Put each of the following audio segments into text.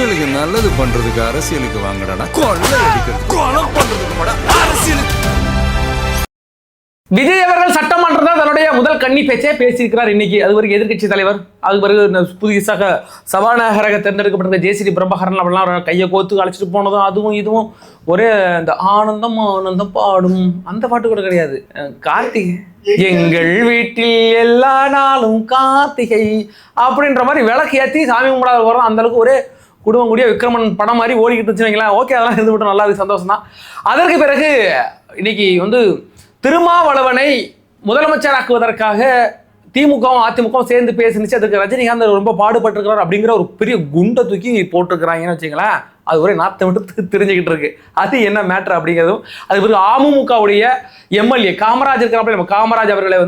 மக்களுக்கு நல்லது பண்றதுக்கு அரசியலுக்கு வாங்கடா, கொள்ளை அடிக்கிறது கொலை பண்றதுக்கு அரசியலுக்கு. விஜய் அவர்கள் சட்டமன்றத்தில் தன்னுடைய முதல் கன்னி பேச்சே பேசியிருக்கிறார் இன்னைக்கு. அது வரைக்கும் எதிர்கட்சி தலைவர், அது பிறகு புதுசாக சபாநாயகராக தேர்ந்தெடுக்கப்பட்ட ஜேசிடி பிரபாகரன் அப்படிலாம் கையை கோத்து அழைச்சிட்டு போனதும் அதுவும் இதுவும் ஒரே இந்த ஆனந்தம் ஆனந்தம் பாடும் அந்த பாட்டு கூட கிடையாது. கார்த்திகை எங்கள் வீட்டில் எல்லா நாளும் கார்த்திகை அப்படின்ற மாதிரி விளக்கு ஏற்றி சாமி கும்பிடாத வரோம். அந்த அளவுக்கு ஒரே குடும்பம் கூடிய விக்ரமன் படம் மாதிரி ஓடிக்கிட்டு வச்சுங்களேன். ஓகே, அதெல்லாம் இருந்து விட்டு நல்லா சந்தோஷம் தான். அதற்கு பிறகு இன்னைக்கு திருமாவளவனை முதலமைச்சராக்குவதற்காக திமுகவும் அதிமுகவும் சேர்ந்து பேசினுச்சு. அதுக்கு ரஜினிகாந்த் ரொம்ப பாடுபட்டிருக்கிறார் அப்படிங்கிற ஒரு பெரிய குண்டை தூக்கி போட்டிருக்கிறாங்கன்னு வச்சுங்களேன். அது ஒரே நாத்தை விட்டு தெரிஞ்சுக்கிட்டு இருக்கு. அது என்ன மேட்ரு அப்படிங்கிறதும். அது பிறகு அமமுகவுடைய எம்எல்ஏ காமராஜ் இருக்கிறாப்புல, நம்ம காமராஜ் அவர்களை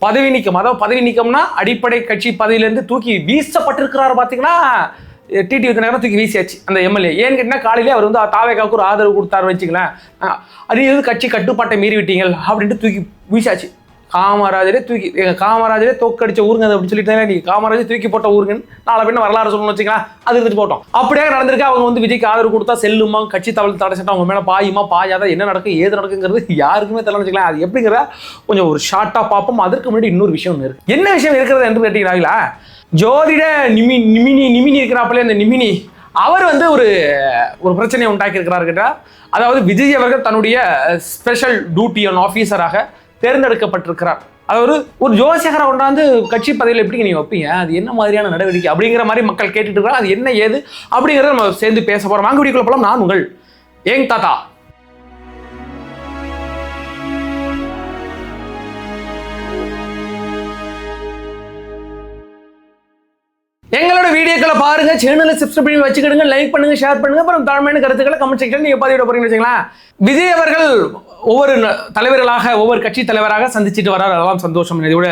பதவி நீக்கம், அதாவது பதவி நீக்கம்னா அடிப்படை கட்சி பதவியிலேருந்து தூக்கி வீசப்பட்டிருக்கிறாரு. பார்த்தீங்கன்னா டிடி விதிநகரம் தூக்கி வீசியாச்சு அந்த எம்எல்ஏ. ஏன்னு கேட்டீங்கன்னா காலையிலே அவர் தாவேக்காவுக்கு ஒரு ஆதரவு கொடுத்தாரு வச்சுங்களேன். அது கட்சி கட்டுப்பாட்டை மீறி விட்டீங்க அப்படின்ட்டு தூக்கி வீசாச்சு. காமராஜரே தோக்கடிச்ச ஊருங்க அப்படின்னு சொல்லிட்டு நீங்க காமராஜர் தூக்கி போட்ட ஊருங்கன்னு நாளை பின்ன வரலாறு சொல்லணும்னு வச்சுக்கலாம். அது இருந்துட்டு போட்டோம். அப்படியே நடந்திருக்கு. அவங்க விஜய்க்கு ஆதரவு கொடுத்தா செல்லுமா, கட்சி தவள் தடை சட்டம் அவங்க மேலே பாயுமா பாயாதா, என்ன நடக்கும் ஏது நடக்குங்கிறது யாருக்குமே தெரியல வச்சுக்கலாம். அது எப்படிங்கிறத கொஞ்சம் ஒரு ஷார்ட்டாக பார்ப்போம். அதற்கு முன்னாடி இன்னொரு விஷயம் ஒன்று இருக்கு. என்ன விஷயம் இருக்கிறது என்று கேட்டீங்களா, ஜோதிட நிமினி இருக்கிறாப்புல இந்த நிமினி அவர் ஒரு பிரச்சனையை உண்டாக்கி இருக்கிறார் கேட்டால், அதாவது விஜய் அவர்கள் தன்னுடைய ஸ்பெஷல் டியூட்டி ஆஃபீஸராக தேர்ந்தெடுக்கப்பட்டிருக்கிறார். அதாவது ஒரு ஜோசியகரை கொண்டாந்து கட்சி பதவியில் எப்படி நீங்க வைப்பீங்க, அது என்ன மாதிரியான நடவடிக்கை அப்படிங்கிற மாதிரி மக்கள் கேட்டுட்டு இருக்கிறாங்க. அது என்ன ஏது அப்படிங்கிறத நம்ம சேர்ந்து பேச போறோம். வாங்க வீடியோக்குள்ள போலாம். நான் உங்கள் ஏங் தாத்தா. எங்களோட வீடியோக்களை பாருங்க, சேனலை சப்ஸ்கிரைப் பண்ணி வச்சுக்கிடுங்க, லைக் பண்ணுங்க, ஷேர் பண்ணுங்க. அப்புறம் தாழ்மையான கருத்துக்களை கமெண்ட் செக்ஷன்ல நீங்க பதிவிட போறீங்கன்னு வச்சுக்கலாம். விஜய் அவர்கள் ஒவ்வொரு தலைவர்களாக ஒவ்வொரு கட்சி தலைவராக சந்திச்சுட்டு வரார். அதெல்லாம் சந்தோஷம். இதோட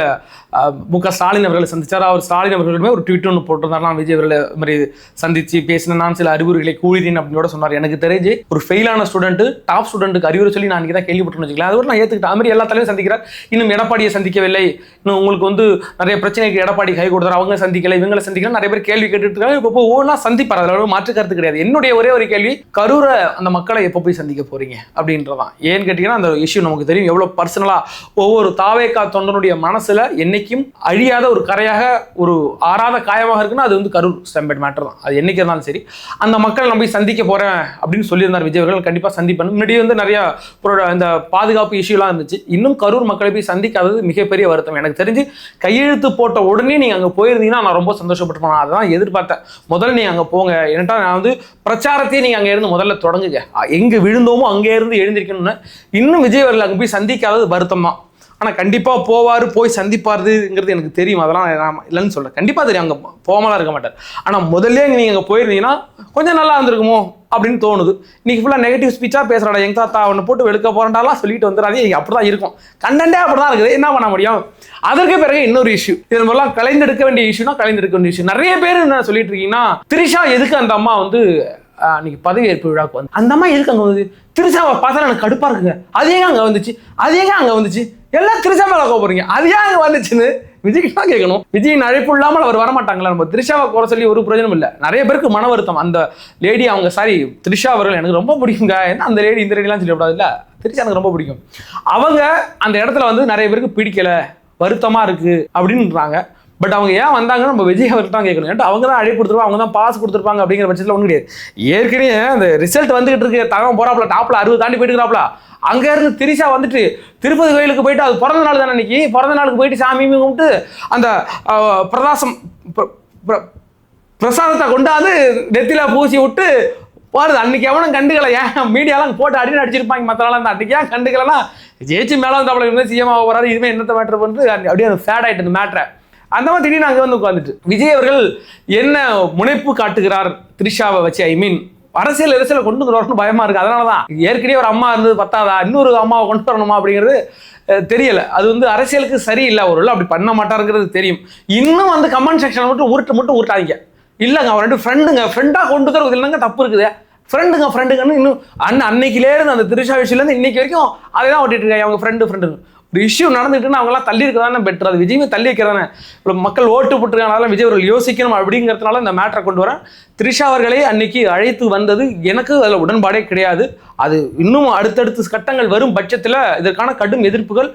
முக ஸ்டாலின் அவர்களை சந்திச்சார். அவர் ஸ்டாலின் அவர்களுமே ஒரு ட்வீட் ஒன்று போட்டிருந்தார். நான் விஜய் அவர்களை மாதிரி சந்திச்சு பேசினேன், நான் சில அறிவுரைகளை கூறினேன் அப்படின்னு சொன்னார். எனக்கு தெரிஞ்சு ஒரு ஃபெயிலான ஸ்டூடெண்ட் டாப் ஸ்டூடெண்ட்டுக்கு அறிவுரை சொல்லி நான் தான் கேள்விப்பட்டேன்னு வச்சுக்கலாம். அது நான் ஏற்றுக்கிட்டேன். அது மாதிரி எல்லா தலைவரும் சந்திக்கிறார். இன்னும் எடப்பாடியை சந்திக்கவில்லை. இன்னும் உங்களுக்கு நிறைய பிரச்சனைக்கு எடப்பாடி கை கொடுத்தார். அவங்க சந்திக்கலை, இவங்களை சந்திக்கல, நிறைய பேர் கேள்வி கேட்டுட்டு இருக்காங்க. இப்போ ஒவ்வொன்றா சந்திப்பார். அதில் மாற்று கருத்து கிடையாது. என்னுடைய ஒரே ஒரு கேள்வி, கரூரை அந்த மக்களை எப்போ போய் சந்திக்க போறீங்க அப்படின்றதான். ஏன்னு கேட்டீங்கன்னா அந்த இஷ்யூ நமக்கு தெரியும் எவ்வளவு பர்சனலா ஒவ்வொரு தாவேகா தொண்டனுடைய மனசுல என்னைக்கும் அழியாத ஒரு கரையாக ஒரு ஆறாத காயமாக இருக்குன்னா அது கரூர் ஸ்டம்பேட் மேட்டர் தான். அது என்னைக்கு இருந்தாலும் சரி, அந்த மக்களை நம்ம போய் சந்திக்க போறேன் அப்படின்னு சொல்லியிருந்தார் விஜய் அவர்கள். கண்டிப்பா சந்திப்பேன். முன்னாடி நிறைய இந்த பாதுகாப்பு இஷ்யூலாம் இருந்துச்சு. இன்னும் கரூர் மக்களை போய் சந்திக்காதது மிகப்பெரிய வருத்தம். எனக்கு தெரிஞ்சு கையெழுத்து போட்ட உடனே நீங்க அங்க போயிருந்தீங்கன்னா நான் ரொம்ப சந்தோஷப்பட்டு அதான் எதிர்பார்த்தேன். முதல்ல நீங்க அங்க போங்க. ஏன்னா நான் பிரச்சாரத்தையே நீங்க அங்க இருந்து முதல்ல தொடங்குங்க. எங்க விழுந்தோமோ அங்கே இருந்து எழுந்திருக்கணும்னு. இன்னும் விஜய் அவர்கள் அங்கே போய் சந்திக்காதது வருத்தம் தான். ஆனால் கண்டிப்பாக போவார், போய் சந்திப்பாருங்கிறது எனக்கு தெரியும். அதெல்லாம் நான் இல்லைன்னு சொல்கிறேன். கண்டிப்பாக தெரியும், அங்கே போகாமலாம் இருக்க மாட்டார். ஆனால் முதல்ல நீங்கள் அங்கே போயிருந்தீங்கன்னா கொஞ்சம் நல்லா இருந்திருக்குமோ அப்படின்னு தோணுது. இன்னைக்கு ஃபுல்லாக நெகட்டிவ் ஸ்பீச்சாக பேசுகிறாடா, எங்க தாத்தா அவனை போட்டு வெளுக்க போகிறாண்டாலாம் சொல்லிட்டு வந்துடாதே. அப்படி தான் இருக்கும், கண்டென்ட்டே அப்படி தான் இருக்குது. என்ன பண்ண முடியும்? அதற்கு பிறகு இன்னொரு இஷ்யூ, இது மாதிரிலாம் கலைந்தெடுக்க வேண்டிய இஷ்யூனா கலைந்தெடுக்க வேண்டிய இஷ்யூ. நிறைய பேர் என்ன சொல்லிட்டு இருக்கீங்கன்னா, திரிஷா எதுக்கு அந்த அம்மா அன்னைக்கு பதவியேற்பு விழாவுக்கு அந்த அம்மா எதுக்கு அங்கே வந்து திரிஷாவை பார்த்தா எனக்கு கடுப்பாக இருக்குங்க. அது ஏங்க அங்கே வந்துச்சு, அது ஏங்க அங்கே வந்துச்சு, எல்லாம் திரிஷா மேலே போறீங்க, அது ஏன் அங்கே வந்துச்சுன்னு விஜய்க்கு தான் கேட்கணும். விஜயின் அழைப்பு இல்லாமல் அவர் வரமாட்டாங்களா? நம்ம திரிஷாவை குறை சொல்லி ஒரு பிரயோஜனம் இல்லை. நிறைய பேருக்கு மன வருத்தம். அந்த லேடி திரிஷா அவர்கள் எனக்கு ரொம்ப பிடிக்குங்க. ஏன்னா அந்த லேடி இந்த லேடிலாம் சொல்லக்கூடாது இல்லை, திரிஷா எனக்கு ரொம்ப பிடிக்கும். அவங்க அந்த இடத்துல நிறைய பேருக்கு பிடிக்கல, வருத்தமா இருக்கு அப்படின்றாங்க. பட் அவங்க ஏன் வந்தாங்கன்னு நம்ம விஜய் அவர்கிட்ட தான் கேட்கணும். ஏன்னா அவங்க தான் அழைப்பு கொடுத்துருப்பாங்க, அவங்க தான் பாஸ் கொடுத்துருப்பாங்க அப்படிங்கிற பட்சத்தில் ஒன்றும் கிடையாது. ஏற்கனவே அந்த ரிசல்ட் வந்துகிட்டு இருக்கு, தகவல் போறாப்ல, டாப்ல 60 தாண்டி போயிட்டுக்கிறாப்ல. அங்க இருந்து திரிஷா திருப்பதி கோயிலுக்கு போயிட்டு, அது பிறந்த நாள் தானே அன்னைக்கு, பிறந்த நாளுக்கு போயிட்டு சாமி கும்பிட்டு அந்த பிரசாதத்தை கொண்டாந்து நெத்தில பூசி விட்டு போறது. அன்னைக்கு எவனும் கண்டுக்கல. ஏன் மீடியாலாம் போட்டு அடின்னு அடிச்சிருப்பாங்க மற்றலாம். அந்த அன்னைக்கு ஏன் கண்டுக்கலன்னா, ஜெயிச்சு மேலே வந்து சிஎம் ஆக போறாரு, இதுவே என்னத்தை மேட்டர் பண்ணுறது அப்படியே அந்த ஃபேட் ஆயிட்டு மேட்டரை. அந்த மாதிரி திடீர்னு அங்கே உட்காந்துட்டு விஜய் அவர்கள் என்ன முனைப்பு காட்டுகிறார் திரிஷாவை வச்சு. அரசியல் கொண்டு வரணும்னு பயமா இருக்கு. அதனாலதான் ஏற்கனவே ஒரு அம்மா இருந்தது பத்தாதா, இன்னொரு அம்மாவை கொண்டு வரணுமா அப்படிங்கிறது தெரியல. அது அரசியலுக்கு சரியில்லை. ஒரு அப்படி பண்ண மாட்டாருங்கிறது தெரியும். இன்னும் கமெண்ட் செக்ஷன் மட்டும் உருட்டாதீங்க. இல்லைங்க அவர் 2 ஃப்ரெண்டாக கொண்டு தருவது இல்லைங்க, தப்பு இருக்குது. ஃப்ரெண்டுங்கன்னு இன்னும் அன்னைக்கிலேருந்து அந்த திரிஷா விஷயத்துலேருந்து இன்னைக்கு வரைக்கும் அதை தான் ஓட்டிட்டு இருக்காங்க. அவங்க ஃப்ரெண்டுங்க ஒரு இஷ்யூ நடந்துட்டுன்னு அவங்களாம் தள்ளி இருக்கிறதானே பெட்டர். அது விஜயமே தள்ளி வைக்கிறதானே. இப்போ மக்கள் ஓட்டு போட்டுருக்கனால விஜய் அவர்கள் யோசிக்கணும் அப்படிங்கிறதுனால இந்த மேட்டரை கொண்டு வரேன். த்ரிஷா அவர்களே அன்னைக்கு அழைத்து வந்தது எனக்கு அதில் உடன்பாடே கிடையாது. அது இன்னும் அடுத்தடுத்த கட்டங்கள் வரும் பட்சத்தில் இதற்கான கடும் எதிர்ப்புகள்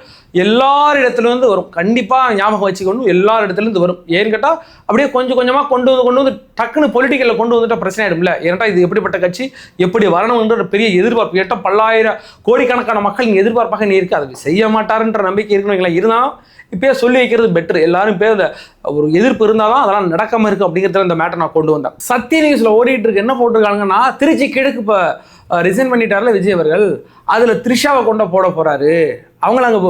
எல்லாரிடத்துலேருந்து வரும். கண்டிப்பாக ஞாபகம் வச்சுக்கணும், எல்லாரிடத்துலேருந்து வரும். ஏன்னு கேட்டால் அப்படியே கொஞ்சம் கொஞ்சமாக கொண்டு வந்து டக்குன்னு பொலிட்டிக்கலில் கொண்டு வந்துட்டால் பிரச்சனை ஆகிடும்ல. ஏன்னா இது எப்படிப்பட்ட கட்சி, எப்படி வரணுன்ற பெரிய எதிர்பார்ப்பு, ஏட்டா பல்லாயிரம் கோடிக்கணக்கான மக்கள் எதிர்பார்ப்பாக நீ இருக்குது. அது செய்ய மாட்டாருன்ற நம்பிக்கை இருக்கணும். இருந்தாலும் இப்போயே சொல்லி வைக்கிறது பெட்ரு. எல்லாரும் பேர் ஒரு எதிர்ப்பு இருந்தால் தான் அதெல்லாம் நடக்காமல் இருக்குது அப்படிங்கிறத இந்த மேட்டர் நான் கொண்டு வந்தேன். சத்திய நியூஸில் ஓடிட்டு இருக்கு என்ன போட்டிருக்காங்கன்னா, திருச்சி கிழக்கு இப்போ ரிசைன் பண்ணிட்டார்ல விஜய் அவர்கள், அதில் த்ரிஷாவை கொண்டு போட போகிறாரு, அவங்கள அங்கே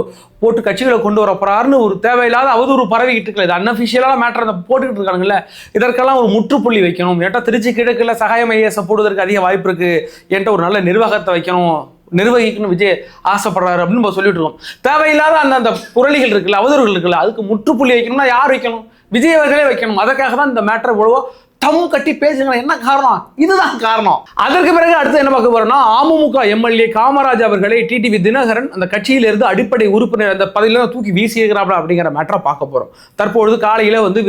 போட்டு கட்சிகளை கொண்டு வர போகிறாருன்னு ஒரு தேவையில்லாத அவதூறு பரவிக்கிட்டு இருக்கல. இது அன்அஃபிஷியலாக மேட்டர் அந்த போட்டுக்கிட்டு இருக்காங்கல்ல. இதற்கெல்லாம் ஒரு முற்றுப்புள்ளி வைக்கணும். ஏட்டா திருச்சி கிழக்கில் சகாயம் ஐஏஎஸை போடுவதற்கு அதிக வாய்ப்பு இருக்குது, என்கிட்ட ஒரு நல்ல நிர்வாகத்தை வைக்கணும், நிர்வகிக்கணும் விஜய் ஆசைப்படுறாரு அப்படின்னு நம்ம சொல்லிட்டு இருக்கோம். தேவையில்லாத அந்த புரளிகள் இருக்குல்ல, அவதூறுகள் இருக்குல்ல, அதுக்கு முற்றுப்புள்ளி வைக்கணும்னா யார் வைக்கணும்? விஜய் அவர்களே வைக்கணும். அதற்காக தான் இந்த மேட்டரை இவ்வளவோ தம் கட்டி பேசுங்க. என்ன காரணம்? இதுதான் காரணம். அதற்கு பிறகு அடுத்து என்ன பார்க்க போறோம்னா, அமமுக எம்எல்ஏ காமராஜ் அவர்களை டிடிவி தினகரன் அந்த கட்சியிலிருந்து அடிப்படை உறுப்பினர் அந்த பதவியில தூக்கி வீசி இருக்கிறாப்ல அப்படிங்கிற மேட்டரை பார்க்க போறோம். தற்பொழுது காலையில வந்து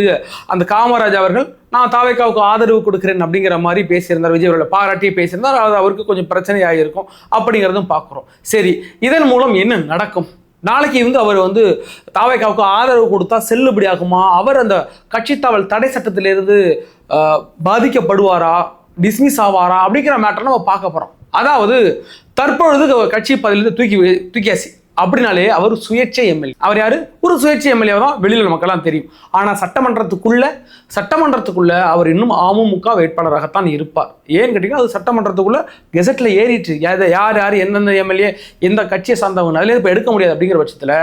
அந்த காமராஜ் அவர்கள் நான் தாவேக்காவுக்கு ஆதரவு கொடுக்கிறேன் அப்படிங்கிற மாதிரி பேசியிருந்தார். விஜய் அவர்களை பாராட்டி பேசியிருந்தார். அது அவருக்கு கொஞ்சம் பிரச்சனையாக இருக்கும் அப்படிங்கிறதும் பார்க்குறோம். சரி, இதன் மூலம் என்ன நடக்கும்? நாளைக்கு வந்து அவர் வந்து தாவேக்காவுக்கு ஆதரவு கொடுத்தா செல்லுபடி ஆகுமா? அவர் அந்த கட்சி தாவல் தடை சட்டத்திலிருந்து பாதிக்கப்படுவாரா, டிஸ்மிஸ் ஆவாரா அப்படிங்கிற மேட்டரை நம்ம பார்க்க போகிறோம். அதாவது தற்பொழுது கட்சி பதவியிலிருந்து தூக்கியாசி அப்படின்னாலே அவர் சுயேட்சை எம்எல்ஏ. அவர் யாரு? ஒரு சுயேட்சை எம்எல்ஏ தான், வெளியில் நமக்கெல்லாம் தெரியும். ஆனால் சட்டமன்றத்துக்குள்ள அவர் இன்னும் அமமுக வேட்பாளராகத்தான் இருப்பார். ஏன்னு கேட்டீங்கன்னா அது சட்டமன்றத்துக்குள்ள கெசட்ல ஏறிட்டு யார் எந்தெந்த எம்எல்ஏ எந்த கட்சியை சார்ந்தவங்க அதிலே இப்போ எடுக்க முடியாது. அப்படிங்கிற பட்சத்தில்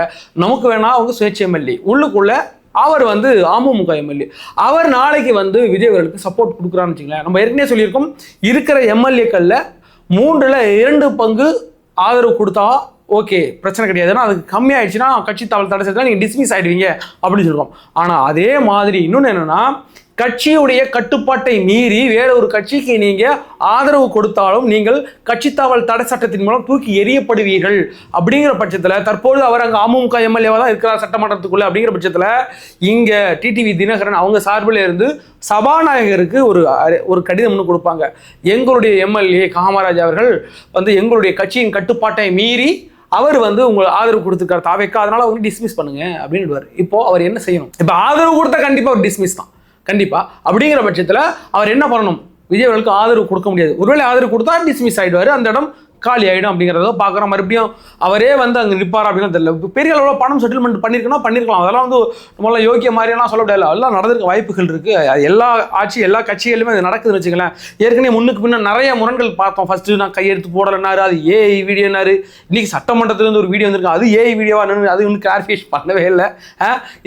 நமக்கு வேணா அவங்க சுயேட்சை எம்எல்ஏ, உள்ளுக்குள்ள அவர் வந்து அமமுக எம்எல்ஏ. அவர் நாளைக்கு வந்து விஜய் அவர்களுக்கு சப்போர்ட் கொடுக்குறான்னு வச்சுங்களேன். நம்ம ஏற்கனவே சொல்லியிருக்கோம், இருக்கிற எம்எல்ஏக்களில் 3/2 பங்கு ஆதரவு கொடுத்தா ஓகே, பிரச்சனை கிடையாது. ஏன்னா அதுக்கு கம்மியாயிடுச்சுன்னா கட்சி தாவல் தடை செய்தால் நீங்கள் டிஸ்மிஸ் ஆகிடுவீங்க அப்படின்னு சொல்லுவோம். ஆனால் அதே மாதிரி இன்னொன்று என்னென்னா, கட்சியுடைய கட்டுப்பாட்டை மீறி வேற ஒரு கட்சிக்கு நீங்கள் ஆதரவு கொடுத்தாலும் நீங்கள் கட்சித்தாவல் தடை சட்டத்தின் மூலம் தூக்கி எறியப்படுவீர்கள். அப்படிங்கிற பட்சத்தில் தற்போது அவர் அங்கே அமமுக எம்எல்ஏவாக தான் இருக்கிறார் சட்டமன்றத்துக்குள்ள. அப்படிங்கிற பட்சத்தில் இங்கே டிடிவி தினகரன் அவங்க சார்பில் இருந்து சபாநாயகருக்கு ஒரு கடிதம் ஒன்று கொடுப்பாங்க. எங்களுடைய எம்எல்ஏ காமராஜ் அவர்கள் வந்து எங்களுடைய கட்சியின் கட்டுப்பாட்டை மீறி அவர் வந்து உங்களை ஆதரவு கொடுத்துருக்காரு தாவேக்கா, அதனால அவங்க டிஸ்மிஸ் பண்ணுங்க அப்படின்னு. இப்போ அவர் என்ன செய்யணும்? இப்போ ஆதரவு கொடுத்தா கண்டிப்பாக ஒரு டிஸ்மிஸ் தான் கண்டிப்பா. அப்படிங்கிற பட்சத்தில் அவர் என்ன பண்ணணும்? விஜய் அவர்களுக்கு ஆதரவு கொடுக்க முடியாது. ஒருவேளை ஆதரவு கொடுத்தா டிஸ்மிஸ் ஆயிடுவாரு, அந்த இடம் காலி ஆகிடும் அப்படிங்கிறத பார்க்குறோம். மறுபடியும் அவரே வந்து அங்கே நிற்பார் அப்படின்னு தெரியல. பெரிய அளவில் பணம் செட்டில்மெண்ட் பண்ணியிருக்கலாம். அதெல்லாம் வந்து நம்மளாம் யோகிய மாதிரியெல்லாம் சொல்ல முடியாது. எல்லாம் நடந்திருக்க வாய்ப்புகள் இருக்குது. எல்லா கட்சிகளிலுமே அது நடக்குதுன்னு வச்சுக்கலாம். ஏற்கனவே முன்னுக்கு பின்ன நிறைய முரண்கள் பார்த்தோம். ஃபர்ஸ்ட்டு நான் கையெழுத்து போடலைன்னாரு, அது ஏஐ வீடியோனாரு. இன்றைக்கி சட்டமன்றத்துலேருந்து ஒரு வீடியோ வந்திருக்கு, அது ஏஐ வீடியோவாக அது இன்னும் கிளாரிஃபிகேஷன் பண்ணவே இல்லை.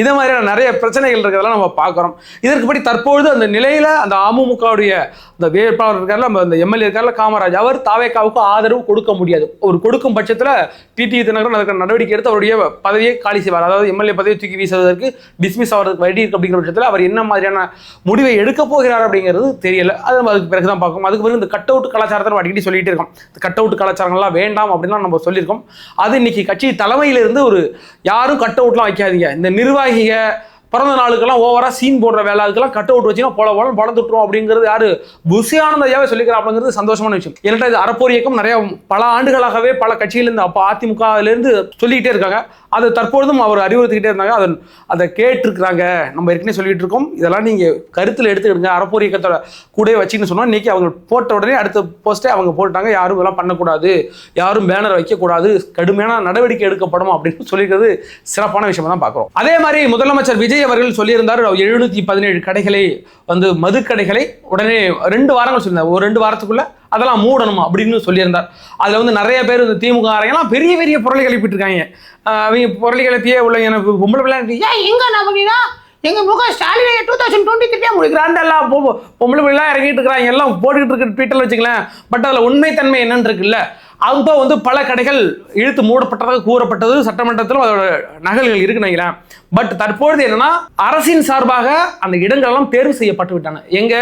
இதே மாதிரியான நிறைய பிரச்சனைகள் இருக்கிறதெல்லாம் நம்ம பார்க்குறோம். இதற்குப்படி தற்பொழுது அந்த நிலையில் அந்த அமமுகவுடைய அந்த வேட்பாளர் இருக்கார்ல, அந்த எம்எல்ஏ இருக்கார்ல காமராஜ், அவர் தாவேக்காவுக்கு ஆதரவு கொடுக்க முடியாது. ஒரு கொடுக்கும் பட்சத்தில் டிடிவி தினகரன் அதற்கு நடவடிக்கை எடுத்து அவருடைய பதவியை காலி செய்வார். அதாவது எம்எல்ஏ பதவியை தூக்கி வீசுவதற்கு டிஸ்மிஸ் ஆவதற்கு வழி இருக்கு. அப்படிங்கிற பட்சத்தில் அவர் என்ன மாதிரியான முடிவை எடுக்க போகிறார் அப்படிங்கிறது தெரியல. அது நம்ம அதுக்கு பிறகு தான் பார்க்கணும். அதுக்கு பிறகு இந்த கட் அவுட் கலாச்சாரத்தை நம்ம அடிக்கடி சொல்லிட்டு இருக்கோம். இந்த கட் அவுட் கலாச்சாரங்கள்லாம் வேண்டாம் அப்படின்னு நம்ம சொல்லியிருக்கோம். அது இன்னைக்கு கட்சி தலைமையிலிருந்து யாரும் கட் அவுட்லாம் வைக்காதீங்க, இந்த நிர்வாகிக பிறந்த நாளுக்கெல்லாம் ஓவரா சீன் போடுற வேலை அதுக்கெல்லாம் கட் அவுட் வச்சுன்னா பழந்துட்டுரும் அப்படிங்கிறது யாரு? புசியானந்தையாவே சொல்லிக்கிறாப்ங்கிறது சந்தோஷமான விஷயம். ஏன்னா இது அறப்போர் இயக்கம் நிறைய பல ஆண்டுகளாகவே பல கட்சியிலிருந்து அப்போ அதிமுகலேருந்து சொல்லிக்கிட்டே இருக்காங்க. அது தற்பொழுதும் அவர் அறிவுறுத்திக்கிட்டே இருந்தாங்க. அதை கேட்டிருக்கிறாங்க. நம்ம ஏற்கனவே சொல்லிட்டு இருக்கோம். இதெல்லாம் நீங்கள் கருத்தில் எடுத்துக்கிடுங்க. அறப்போர் இயக்கத்தோட கூட வச்சுன்னு சொன்னால் இன்னைக்கு அவங்க போட்ட உடனே அடுத்த போஸ்ட்டே அவங்க போட்டாங்க, யாரும் இதெல்லாம் பண்ணக்கூடாது, யாரும் பேனர் வைக்கக்கூடாது, கடுமையான நடவடிக்கை எடுக்கப்படும் அப்படின்னு சொல்லியிருக்கிறது சிறப்பான விஷயமா தான் பார்க்குறோம். அதே மாதிரி முதலமைச்சர் விஜய் அவர்கள் சொல்லியிருந்தார் 717 கடைகளை வந்து மதுக்கடைகளை உடனே 2 வாரங்கள் சொல்லியிருந்தார். ஒரு 2 வாரத்துக்குள்ள அதெல்லாம் மூடணும் அப்படின்னு சொல்லியிருந்தார். அதில் வந்து நிறைய பேர் இந்த திமுக ஆரையெல்லாம் பெரிய பெரிய பொருளை கிளப்பிட்டு இருக்காங்க. அவங்க பொருளை கிளப்பியே உள்ள எனக்கு பொம்பளை பிள்ளை எங்க நான் பண்ணினா எங்க முக ஸ்டாலின் 2023 முடிக்கிறான் எல்லாம் பொம்பளை பிள்ளைலாம் இறங்கிட்டு இருக்கிறாங்க, எல்லாம் போட்டுக்கிட்டு இருக்கு ட்வீட்டர்ல வச்சுக்கலாம். பட் அதில் உண்மைத்தன்மை என்னன்னு இருக்குல்ல, அப்போ வந்து பல கடைகள் இழுத்து மூடப்பட்டதாக கூறப்பட்டது. சட்டமன்றத்திலும் அதோட நகல்கள் இருக்குன்னு நினைக்கிறேன். பட் தற்பொழுது என்னன்னா, அரசின் சார்பாக அந்த இடங்கள் எல்லாம் தேர்வு செய்யப்பட்டு விட்டாங்க. எங்க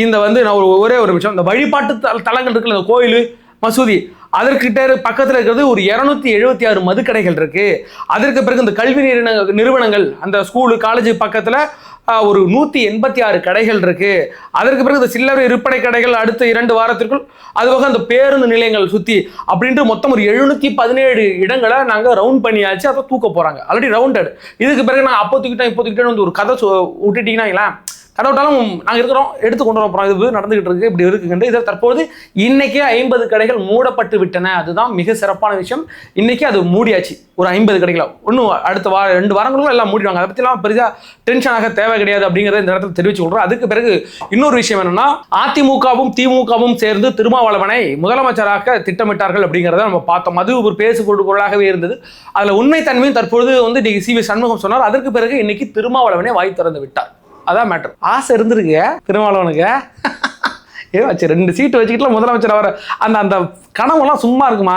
இந்த வந்து நான் ஒரே ஒரு விஷயம், இந்த வழிபாட்டு தலங்கள் இருக்குல்ல, இந்த கோயில் மசூதி, அதற்கிட்ட பக்கத்தில் இருக்கிறது ஒரு 276 மதுக்கடைகள் இருக்கு. அதற்கு பிறகு இந்த கல்வி நிறுவனங்கள், அந்த ஸ்கூலு காலேஜ் பக்கத்தில் ஒரு 186 கடைகள் இருக்கு. அதற்கு பிறகு இந்த சில்லறை விற்பனை கடைகள் அடுத்த 2 வாரத்திற்குள், அதுபோக அந்த பேருந்து நிலையங்கள் சுற்றி அப்படின்ட்டு மொத்தம் ஒரு 717 இடங்களை நாங்கள் ரவுண்ட் பண்ணியாச்சு. அதை தூக்க போறாங்க, ஆல்ரெடி ரவுண்டட். இதுக்கு பிறகு நான் அப்போ தூக்கிட்டேன் வந்து ஒரு கதை விட்டுட்டீங்கன்னா கடவுட்டாலும் நாங்கள் இருக்கிறோம், எடுத்து கொண்டு வர போகிறோம், இது நடந்துகிட்டு இருக்கு, இப்படி இருக்குங்க. இதில் தற்போது இன்னைக்கு 50 கடைகள் மூடப்பட்டு விட்டன. அதுதான் மிக சிறப்பான விஷயம். இன்னைக்கு அது மூடியாச்சு, ஒரு 50 கடைகளை. இன்னும் அடுத்த 2 வாரங்களும் எல்லாம் மூடிடுவாங்க. அதை பற்றிலாம் பெரிதாக டென்ஷனாக தேவை கிடையாது அப்படிங்கிறத இந்த இடத்துல தெரிவிச்சு கொள்கிறோம். அதுக்கு பிறகு இன்னொரு விஷயம் என்னன்னா, அதிமுகவும் திமுகவும் சேர்ந்து திருமாவளவனை முதலமைச்சராக திட்டமிட்டார்கள் அப்படிங்கிறத நம்ம பார்த்தோம். அது ஒரு பேசுபொருளாகவே இருந்தது. அதில் உண்மைத்தன்மையும் தற்பொழுது வந்து இன்னைக்கு சி.வி. சண்முகம் சொன்னார். அதற்கு பிறகு இன்னைக்கு திருமாவளவனை வாய் திறந்து விட்டார். அதான் மேட்டர். ஆசை இருந்திருக்கு திருமாவளவனுக்கு. வச்சு 2 சீட்டு வச்சுக்கிட்டு முதலமைச்சர் வர அந்த கனவுலாம் சும்மா இருக்குமா?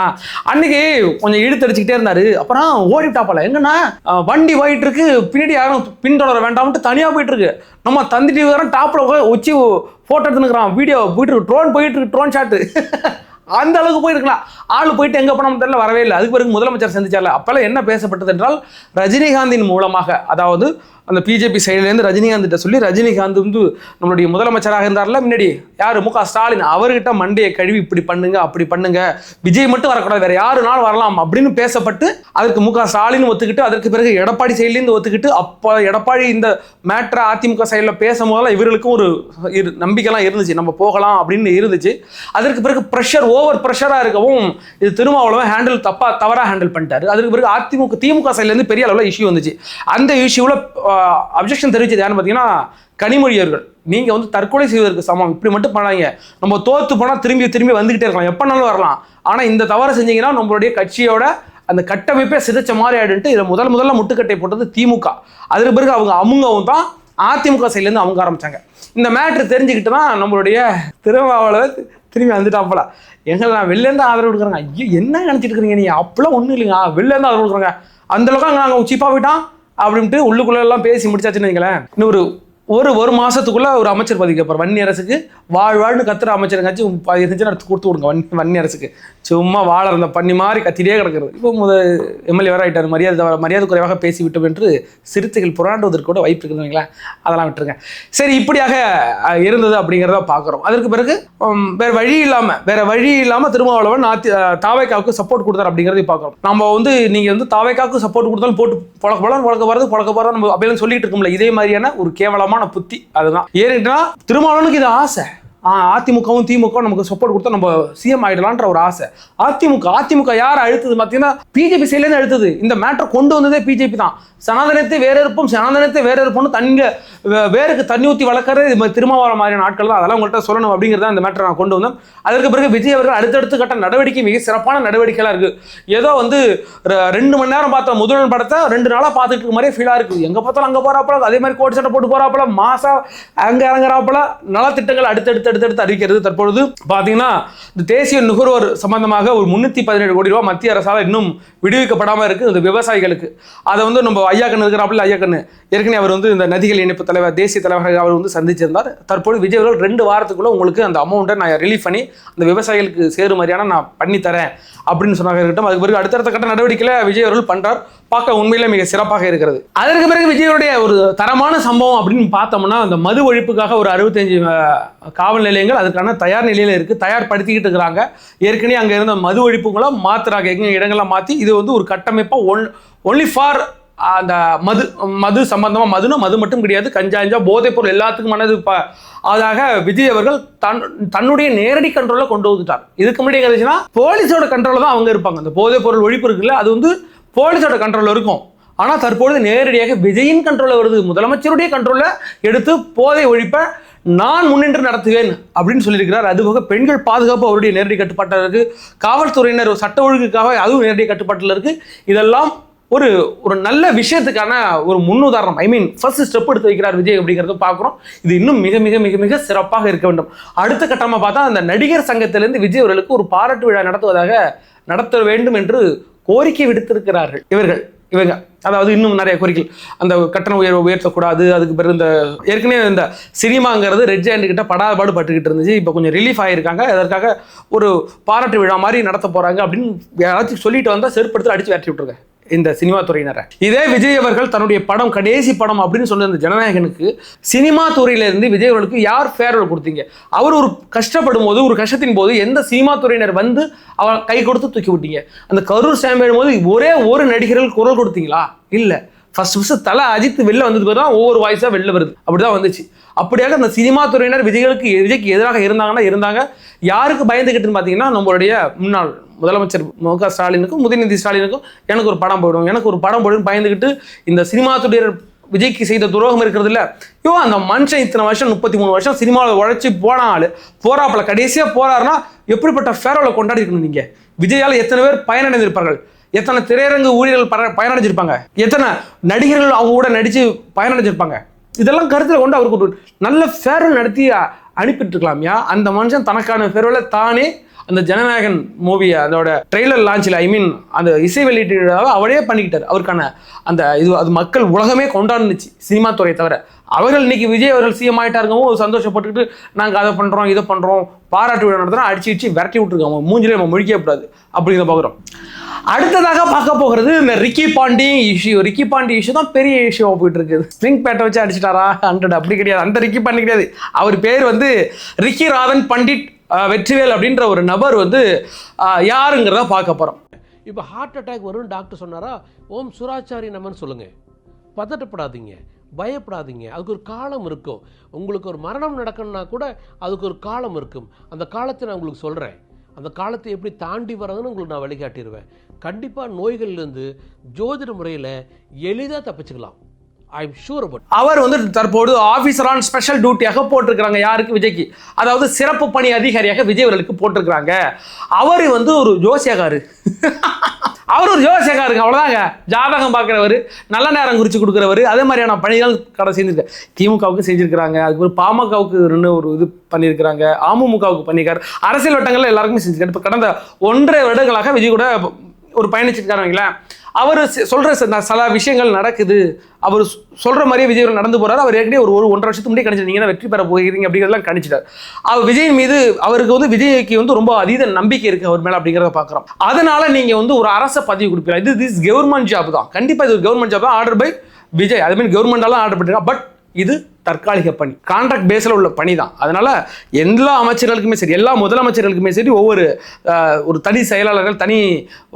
அன்னைக்கு கொஞ்சம் இழுத்தடிச்சுக்கிட்டே இருந்தாரு. அப்புறம் ஓடிட்டாப்பல, எங்கன்னா வண்டி போயிட்டு இருக்கு, பின்னாடி யாரும் பின்தொடர வேண்டாம்ட்டு தனியா போயிட்டு இருக்கு. நம்ம தந்தி டிவி வர டாப்ல வச்சு போட்டோ எடுத்துக்கிறான், வீடியோ போயிட்டு இருக்கு, ட்ரோன் போயிட்டு இருக்கு, ட்ரோன் ஷாட்டு. அந்த அளவுக்கு போயிருக்கலாம். ஆள் போயிட்டு எங்க போனோம் தெரியல, வரவே இல்லை. அதுக்கு பிறகு முதலமைச்சர் சந்திச்சார்ல, அப்பெல்லாம் என்ன பேசப்பட்டது என்றால், ரஜினிகாந்தின் மூலமாக, அதாவது அந்த பிஜேபி சைட்லேருந்து ரஜினிகாந்த் சொல்லி, ரஜினிகாந்த் வந்து நம்மளுடைய முதலமைச்சராக இருந்தார்ல முன்னாடி, யார் மு க ஸ்டாலின், அவர்கிட்ட மண்டையை கழுவி இப்படி பண்ணுங்க அப்படி பண்ணுங்க, விஜய் மட்டும் வரக்கூடாது, வேற யாருனாலும் வரலாம் அப்படின்னு பேசப்பட்டு, அதற்கு மு க ஸ்டாலின் ஒத்துக்கிட்டு, அதற்கு பிறகு எடப்பாடி சைட்லேருந்து ஒத்துக்கிட்டு, அப்போ எடப்பாடி இந்த மேட்ரை அதிமுக சைடில் பேசும்போதெல்லாம் இவர்களுக்கும் ஒரு நம்பிக்கைலாம் இருந்துச்சு, நம்ம போகலாம் அப்படின்னு இருந்துச்சு. அதற்கு பிறகு ப்ரெஷர், ஓவர் ப்ரெஷராக இருக்கவும் இது திருமாவளவன் தவறாக ஹேண்டில் பண்ணிட்டாரு. அதுக்கு பிறகு திமுக சைட்லேருந்து பெரிய அளவில் இஷ்யூ வந்துச்சு. அந்த இஷ்யூவில் அப்ஜெக்ஷன் தெரிவிச்சது யாருன்னு பார்த்தீங்கன்னா கனிமொழி அவர்கள். நீங்க வந்து தற்கொலை செய்வதற்கு சமம், இப்படி மட்டும் பண்ணாங்க, நம்ம தோத்து போனால் திரும்பி வந்துகிட்டே இருக்கலாம், எப்பனாலும் வரலாம், ஆனால் இந்த தவறு செஞ்சீங்கன்னா நம்மளுடைய கட்சியோட அந்த கட்டமைப்பே சிதைச்ச மாதிரி ஆயிடுன்ட்டு இதை முதல்ல முட்டுக்கட்டை போட்டது திமுக. அதுக்கு பிறகு அவங்கவும் தான் அதிமுக சைட்லேருந்து அவங்க ஆரம்பிச்சாங்க. இந்த மேட்ரு தெரிஞ்சுக்கிட்டு தான் நம்மளுடைய திருமாவளவன் திரும்பி வந்துட்டாப்பல, நான் வெளிலேருந்து ஆதரவு கொடுக்குறாங்க. ஐயோ என்ன நினச்சிட்டு இருக்கிறீங்க நீ, அப்பெல்லாம் ஒன்றும் இல்லைங்க, வெளிலேருந்து ஆதரவு கொடுக்குறாங்க, அந்த அளவுக்கு நாங்கள் சீப்பாக போயிட்டான் அப்படின்ட்டு உள்ளுக்குள்ள எல்லாம் பேசி முடிச்சாச்சுன்னு வைங்களேன். இன்னும் ஒரு மாசத்துக்குள்ள ஒரு அமைச்சர் பதவி கேட்பார். வன்னியரசுக்கு வாழ்வாழ்னு கத்துற அமைச்சருங்காச்சும் இருந்துச்சுன்னா எடுத்து கொடுத்து விடுங்க. வன்னியரசுக்கு சும்மா வாழ இருந்த பண்ணி மாதிரி கத்திட்டே கிடக்கிறது. இப்போ எம்எல்ஏ வேற ஆயிட்டார், மரியாதை குறைவாக பேசிவிட்டோம் என்று சிறுத்தைகள் புராண்டுவதற்கு கூட வாய்ப்பு இருக்குதுங்களா, அதெல்லாம் விட்டுருங்க. சரி, இப்படியாக இருந்தது அப்படிங்கிறத பார்க்குறோம். அதற்கு பிறகு வேற வழி இல்லாமல் திருமாவளவன் தாவைக்காவுக்கு சப்போர்ட் கொடுத்தார் அப்படிங்கிறதையும் பார்க்குறோம். நம்ம வந்து நீங்கள் வந்து தாவைக்காவுக்கு சப்போர்ட் கொடுத்தாலும் போட்டு புழக்க போகிறது நம்ம அப்படின்னு சொல்லிட்டு இருக்கோம்ல, இதே மாதிரியான ஒரு கேவலமான புத்தி. அதுதான் ஏறிட்டுனா திருமாவளவனுக்கு இது ஆசை. அதிமுகவும் திமுகவும் நமக்கு சப்போர்ட் கொடுத்தா நம்ம சிஎம் ஆயிடலான்ற ஒரு ஆசை. அதிமுக யார் அழுத்தது பார்த்தீங்கன்னா பிஜேபி சைட்லேருந்து அழுத்தது. இந்த மேட்டரை கொண்டு வந்ததே பிஜேபி தான். சனாதனத்தை வேற இருப்போம்னு வேருக்கு தண்ணி ஊற்றி வளர்க்கறது இது திருமாவளவன் மாதிரியான நாட்கள் தான். அதெல்லாம் உங்கள்கிட்ட சொல்லணும் அப்படிங்கிறத இந்த மேட்டரை நான் கொண்டு வந்தேன். அதற்கு பிறகு விஜய் அவர்கள் அடுத்தடுத்து கட்ட நடவடிக்கை மிக சிறப்பான நடவடிக்கைலாம் இருக்கு. ஏதோ வந்து 2 மணி நேரம் பார்த்த முதல்வன் படத்தை 2 நாளாக பார்த்துட்டு இருக்க மாதிரியே ஃபீலாக இருக்கு. எங்கே பார்த்தாலும் அங்கே போறாப்பல, அதே மாதிரி கோட் சட்டை போட்டு போறாப்பல, மாசா அங்கே இறங்குறாப்பல, நலத்திட்டங்கள் அடுத்தடுத்து அறிவிக்கிறது. தற்பொழுது பார்த்தீங்கன்னா இந்த தேசிய நுகர்வோர் சம்பந்தமாக ஒரு 317 கோடி ரூபாய் மத்திய அரசால் இன்னும் விடுவிக்கப்படாமல் இருக்கு இந்த விவசாயிகளுக்கு. அதை வந்து நம்ம ஐயா கண்ணு இருக்கிறாப்புல, ஐயா கண்ணு ஏற்கனவே அவர் வந்து இந்த நதிகள் இணைப்பு தலைவர், தேசிய தலைவராக அவர் வந்து சந்திச்சிருந்தார். தற்போது விஜய் அவர்கள் 2 வாரத்துக்குள்ள உங்களுக்கு அந்த அமௌண்ட்டை நான் ரிலீஃப் பண்ணி அந்த விவசாயிகளுக்கு சேரும் மாதிரியான நான் பண்ணித்தரேன் அப்படின்னு சொன்னாங்க இருக்கட்டும். அதுக்கு பிறகு அடுத்தடுத்த கட்ட நடவடிக்கையில விஜய் அவர்கள் பண்றார். பார்க்க உண்மையிலே மிக சிறப்பாக இருக்கிறது. அதற்கு பிறகு விஜயோடைய ஒரு தரமான சம்பவம் அப்படின்னு பார்த்தோம்னா, அந்த மது ஒழிப்புக்காக ஒரு 65 காவல் நிலையங்கள் அதுக்கான தயார் நிலையில இருக்கு, தயார்படுத்திக்கிட்டு இருக்கிறாங்க. ஏற்கனவே அங்கே இருந்த மது ஒழிப்புகளை மாத்துறாங்க, எங்க இடங்கள்லாம் மாற்றி இது வந்து ஒரு கட்டமைப்பா ஒன்லி ஃபார் அந்த மது சம்பந்தமா. மது மட்டும் கிடையாது, கஞ்சா போதைப் பொருள் எல்லாத்துக்கும் அதாக விஜய் அவர்கள் தன்னுடைய நேரடி கண்ட்ரோல கொண்டு வந்துட்டார். இதுக்கு முன்னாடி இருந்துச்சுன்னா போலீஸோட கண்ட்ரோல தான் அவங்க இருப்பாங்க. அந்த போதைப் பொருள் ஒழிப்பு இருக்குல்ல, அது வந்து போலீஸோட கண்ட்ரோல் இருக்கும். ஆனால் தற்பொழுது நேரடியாக விஜயின் கண்ட்ரோலில் வருது. முதலமைச்சருடைய கண்ட்ரோலில் எடுத்து போதை ஒழிப்பை நான் முன்னின்று நடத்துவேன் அப்படின்னு சொல்லியிருக்கிறார். அதுபோக பெண்கள் பாதுகாப்பு அவருடைய நேரடி கட்டுப்பாட்டில் இருக்கு. காவல்துறையினர் சட்ட ஒழுங்குக்காக அதுவும் நேரடி கட்டுப்பாட்டில் இருக்கு. இதெல்லாம் ஒரு நல்ல விஷயத்துக்கான ஒரு முன்னுதாரணம். ஃபர்ஸ்ட் ஸ்டெப் எடுத்து வைக்கிறார் விஜய் அப்படிங்கிறத பார்க்குறோம். இது இன்னும் மிக மிக மிக மிக சிறப்பாக இருக்க வேண்டும். அடுத்த கட்டமாக பார்த்தா அந்த நடிகர் சங்கத்திலிருந்து விஜய் அவர்களுக்கு ஒரு பாராட்டு விழா நடத்த வேண்டும் என்று கோரிக்கை விடுத்திருக்கிறார்கள் இவங்க. அதாவது இன்னும் நிறைய கோரிக்கைகள், அந்த கட்டண உயர்வை உயர்த்தக்கூடாது, அதுக்கு பிறகு இந்த ஏற்கனவே இந்த சினிமாங்கிறது ரெட் ஜெயண்ட் கிட்ட படாபாடு பட்டுக்கிட்டு இருந்துச்சு. இப்போ கொஞ்சம் ரிலீஃப் ஆகியிருக்காங்க. அதற்காக ஒரு பாராட்டு விழா மாதிரி நடத்த போறாங்க அப்படின்னு யாராச்சும் சொல்லிட்டு வந்தால் செருப்படுத்தி அடிச்சு விரட்டி விட்டுருங்க இந்த சினிமா துறையினரை. இதே விஜய் அவர்கள் தன்னுடைய படம் கடைசி படம் அப்படின்னு சொன்ன இந்த ஜனநாயகனுக்கு சினிமா துறையில இருந்து விஜய் அவர்களுக்கு யார் ஃபேர்வெல் கொடுத்தீங்க? அவர் ஒரு கஷ்டப்படும் போது, ஒரு கஷ்டத்தின் போது எந்த சினிமா துறையினர் வந்து அவர் கை கொடுத்து தூக்கி விட்டீங்க? அந்த கரூர் சாமியின் போது ஒரே ஒரு நடிகர்கள் குரல் கொடுத்தீங்களா? இல்லை. ஃபர்ஸ்ட் தலை அஜித் வெளில வந்ததுக்கு தான் ஒவ்வொரு வாய்ஸாக வெளில வருது. அப்படிதான் வந்துச்சு. அப்படியாக அந்த சினிமா துறையினர் விஜய்க்கு எதிராக இருந்தாங்க. யாருக்கு பயந்துக்கிட்டுன்னு பார்த்தீங்கன்னா, நம்மளுடைய முன்னாள் முதலமைச்சர் மு.க. ஸ்டாலினுக்கும் உதயநிதி ஸ்டாலினுக்கும் எனக்கு ஒரு படம் போயிடும் பயந்துக்கிட்டு இந்த சினிமா துறையினர் விஜய்க்கு செய்த துரோகம் இருக்கிறது இல்லை. அந்த மனுஷன் இத்தனை வருஷம் 33 வருஷம் சினிமாவில் உழைச்சி போறாப்புல கடைசியாக போறாருன்னா எப்படிப்பட்ட ஃபேரோல கொண்டாடி இருக்கணும் நீங்க? விஜயால் எத்தனை பேர் பயனடைந்திருப்பார்கள்? எத்தனை திரையரங்கு ஊழியர்கள் பயனடைஞ்சிருப்பாங்க? எத்தனை நடிகர்கள் அவங்க கூட நடிச்சு பயனடைஞ்சிருப்பாங்க? இதெல்லாம் கருத்தில் கொண்டு அவருக்கு ஒரு நல்ல ஃபேர்வெல் நடத்தி அனுப்பிட்டு இருக்கலாம்யா. அந்த மனுஷன் தனக்கான ஃபேர்வெல்லை தானே அந்த ஜனநாயகன் மூவி அதோட ட்ரெய்லர் லான்ச்சில் அந்த இசை வெளியீட்டாக அவரே பண்ணிக்கிட்டார். அவருக்கான அந்த அது மக்கள் உலகமே கொண்டாடுனுச்சு சினிமா துறையை தவிர. அவர்கள் இன்னைக்கு விஜய் அவர்கள் சிஎம் ஆகிட்டாருங்கவும் சந்தோஷப்பட்டுக்கிட்டு நாங்கள் அதை பண்ணுறோம் இதை பண்ணுறோம் பாராட்டு விழா நடத்துகிறோம் அடிச்சு விரட்டி விட்டுருக்காங்க. மூஞ்சிலே நம்ம முழிக்கவே கூடாது அப்படிங்கிறத பார்க்குறோம். அடுத்ததாக பார்க்க போகிறது இந்த ரிக்கி பாண்டி இஷ்யூ தான் பெரிய இஷ்யூவாக போயிட்டு இருக்குது. ஸ்ப்ரிங் பேட்டை வச்சு அடிச்சிட்டாரா 100 அப்படி கிடையாது. அந்த ரிக்கி பாண்டி கிடையாது. அவர் பேர் வந்து ரிக்கி ராதன் பண்டிட் வெற்றிவேல் அப்படின்ற ஒரு நபர் வந்து யாருங்கிறத பார்க்க போகிறோம். இப்போ ஹார்ட் அட்டாக் வரும்னு டாக்டர் சொன்னாரா, ஓம் சுராச்சாரி நமன்னு சொல்லுங்கள். பதட்டப்படாதீங்க, பயப்படாதீங்க. அதுக்கு ஒரு காலம் இருக்கும். உங்களுக்கு ஒரு மரணம் நடக்கணும்னா கூட அதுக்கு ஒரு காலம் இருக்கும். அந்த காலத்தை நான் உங்களுக்கு சொல்கிறேன். அந்த காலத்தை எப்படி தாண்டி வரதுன்னு உங்களுக்கு நான் வழிகாட்டிடுவேன். கண்டிப்பாக நோய்கள்லேருந்து ஜோதிட முறையில் எளிதாக தப்பிச்சுக்கலாம். அவர் வந்து தற்போது ஆபீசர் ஆன் ஸ்பெஷல் டியூட்டியாக போட்டிருக்கிறாங்க. யாருக்கு? விஜய்க்கு. அதாவது சிறப்பு பணி அதிகாரியாக விஜய் அவர்களுக்கு போட்டிருக்கிறாங்க. அவர் வந்து ஒரு ஜோசியக்காரு. அவர் ஒரு ஜோசியக்காருங்க, அவ்வளோதாங்க. ஜாதகம் பார்க்குறவர், நல்ல நேரம் குறித்து கொடுக்குறவர், அதே மாதிரியான பணிகள் கடை செஞ்சிருக்காரு. திமுகவுக்கு செஞ்சுருக்கிறாங்க, அதுக்கு ஒரு பாமகவுக்கு ஒரு இது பண்ணியிருக்கிறாங்க, அமமுகவுக்கு பண்ணியிருக்காரு, அரசியல் வட்டங்களில் எல்லாருக்குமே செஞ்சுருக்காரு. இப்போ கடந்த 1.5 வருடங்களாக விஜய் கூட ஒரு பயணிச்சிருக்காருங்களேன். அவர் சொல்கிற சில விஷயங்கள் நடக்குது, அவர் சொல்கிற மாதிரியே விஜய் நடந்து போகிறார். அவர் ஏற்கனவே ஒரு 1.5 வருஷத்துக்கு முன்னாடி கணிச்சு நீங்கள் தான் வெற்றி பெற போகிறீங்க அப்படிங்கிறதெல்லாம் கணிச்சிட்டார். அவர் விஜயின் மீது அவருக்கு வந்து விஜய்க்கு வந்து ரொம்ப அதீத நம்பிக்கை இருக்குது அவர் மேலே அப்படிங்கிறத பார்க்குறோம். அதனால நீங்கள் வந்து ஒரு அரச பதவி கொடுப்பீங்க. திஸ் கவர்மெண்ட் ஜாப் தான், கண்டிப்பாக இது கவர்மெண்ட் ஜாப் தான், ஆர்டர் பை விஜய். அது மீன் கவர்மெண்டாலாம் ஆர்டர் பண்ணிருக்கா. பட் இது தற்காலிக பணி, கான்ட்ராக்ட் பேஸில் உள்ள பணி தான். அதனால எல்லா அமைச்சர்களுக்குமே சரி, எல்லா முதலமைச்சர்களுக்குமே சரி, ஒரு தனி செயலாளர்கள், தனி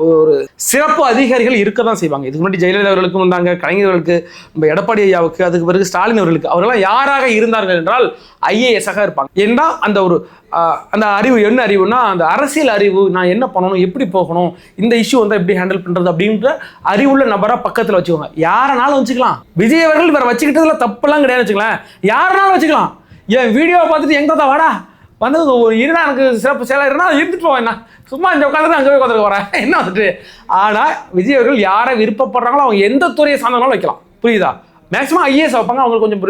ஒரு சிறப்பு அதிகாரிகள் இருக்க தான் செய்வாங்க. இதுக்கு முன்னாடி ஜெயலலிதா அவர்களுக்கும் இருந்தாங்க, கலைஞர்களுக்கு, நம்ம எடப்பாடி ஐயாவுக்கு, அதுக்கு பிறகு ஸ்டாலின் அவர்களுக்கு. அவர்களெல்லாம் யாராக இருந்தார்கள் என்றால் ஐஏஎஸ்ஸாக இருப்பாங்க. ஏன்னா அந்த அறிவு என்ன அறிவுனா, அந்த அரசியல் அறிவு, நான் என்ன பண்ணணும், எப்படி போகணும், இந்த இஷ்யூ வந்து எப்படி ஹேண்டில் பண்ணுறது அப்படின்ற அறிவுள்ள நபராக பக்கத்தில் வச்சுக்கோங்க. யாரனாலும் வச்சுக்கலாம். விஜய் அவர்கள் வேற வச்சுக்கிட்டதுல தப்பெல்லாம் கிடையாது வச்சுக்கலாம். யாருனாலும் வச்சுக்கலாம். என் வீடியோவை பார்த்துட்டு எங்க தான் வாடா வந்து ஒரு இருடா எனக்கு சிறப்பு செயலாளர்னா இருந்துட்டு போவேன், என்ன சும்மா இந்த உட்காந்து அங்கே போய் உட்காந்துக்க வரேன் என்ன வந்துட்டு. ஆனால் விஜய் அவர்கள் யாரை விருப்பப்படுறாங்களோ அவங்க எந்த துறையை சார்ந்தாலும் வைக்கலாம். புரியுதா? மேக்ஸிமம் ஐஏஎஸ் வைப்பாங்க, அவங்களுக்கு கொஞ்சம்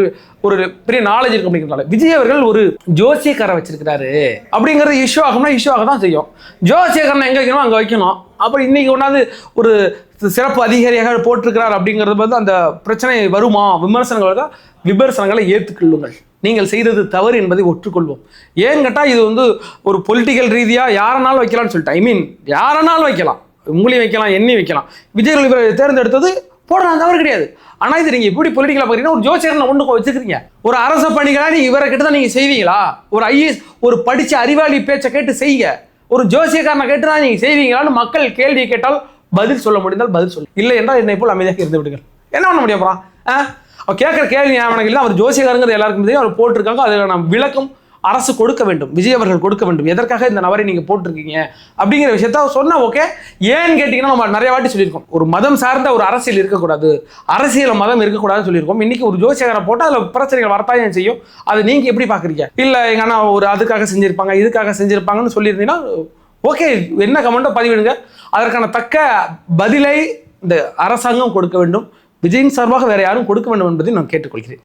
ஒரு பெரிய நாலேஜ் இருக்கும் அப்படிங்கிறதால. விஜய் அவர்கள் ஒரு ஜோசியக்காரை வச்சிருக்கிறாரு அப்படிங்கிறது இஷ்யூ ஆகும்னா இஷ்யூ ஆக தான் செய்யும். ஜோசியக்காரனை எங்கே வைக்கணும் அங்கே வைக்கணும். அப்புறம் இன்னைக்கு ஒன்றாவது ஒரு சிறப்பு அதிகாரியாக போட்டிருக்கிறார் அப்படிங்கிறது வந்து அந்த பிரச்சனை வருமா, விமர்சனங்களை ஏற்றுக்கொள்ளுங்கள். நீங்கள் செய்தது தவறு என்பதை ஒற்றுக்கொள்வோம். ஏன்னு கேட்டால் இது வந்து ஒரு பொலிட்டிக்கல் ரீதியாக யாரனாலும் வைக்கலாம்னு சொல்லிட்டு, யாரனாலும் வைக்கலாம், உங்களையும் வைக்கலாம், என்னையும் வைக்கலாம். விஜய் இவரை தேர்ந்தெடுத்தது போடுறாங்க, தவறு கிடையாது. ஆனால் இது நீங்கள் எப்படி பொலிட்டிக்கலாக பார்த்தீங்கன்னா, ஒரு ஜோசியரை ஒன்று வச்சுக்கிறீங்க. ஒரு அரச பணிகளாக நீங்கள் இவரை கிட்ட தான் நீங்கள் செய்வீங்களா? ஒரு ஐஏஎஸ் ஒரு படித்த அறிவாளி பேச்சை கேட்டு செய்யுங்க. ஒரு ஜோசியக்காரனை கேட்டு தான் நீங்கள் செய்வீங்களான்னு மக்கள் கேள்வி கேட்டால் பதில் சொல்ல முடிந்தால் பதில் சொல்ல, இல்லை என்றால் என்னை போல் அமைதியாக இருந்து விடுங்கள். என்ன பண்ண முடியும் அப்புறம்? அவர் கேட்குற கேள்வி ஞாபகம் இல்லை. அவர் ஜோசியக்காரங்கிறது எல்லாருக்கும் தெரியும், அவர் போட்டிருக்காங்க. அதில் நான் விளக்கம் அரசு கொடுக்க வேண்டும், விஜய் அவர்கள் கொடுக்க வேண்டும். எதற்காக இந்த நபரை நீங்கள் போட்டிருக்கீங்க அப்படிங்கிற விஷயத்த சொன்னால் ஓகே. ஏன்னு கேட்டிங்கன்னா, நம்ம நிறைய வாட்டி சொல்லியிருக்கோம், ஒரு மதம் சார்ந்த ஒரு அரசியல் இருக்கக்கூடாது, அரசியல் மதம் இருக்கக்கூடாதுன்னு சொல்லியிருக்கோம். இன்னைக்கு ஒரு ஜோசியக்காரை போட்டால் அதில் பிரச்சனைகள் வரத்தாயும் செய்யும். அது நீங்கள் எப்படி பார்க்குறீங்க? இல்லை எங்கள் அண்ணா ஒரு அதுக்காக செஞ்சுருப்பாங்க, இதுக்காக செஞ்சுருப்பாங்கன்னு சொல்லியிருந்தீங்கன்னா ஓகே, என்ன கமெண்ட்டோ பதிவிடுங்க. அதற்கான தக்க பதிலை இந்த அரசாங்கம் கொடுக்க வேண்டும். விஜயின் சார்பாக வேற யாரும் கொடுக்க வேண்டும் என்பதை நான் கேட்டுக்கொள்கிறேன்.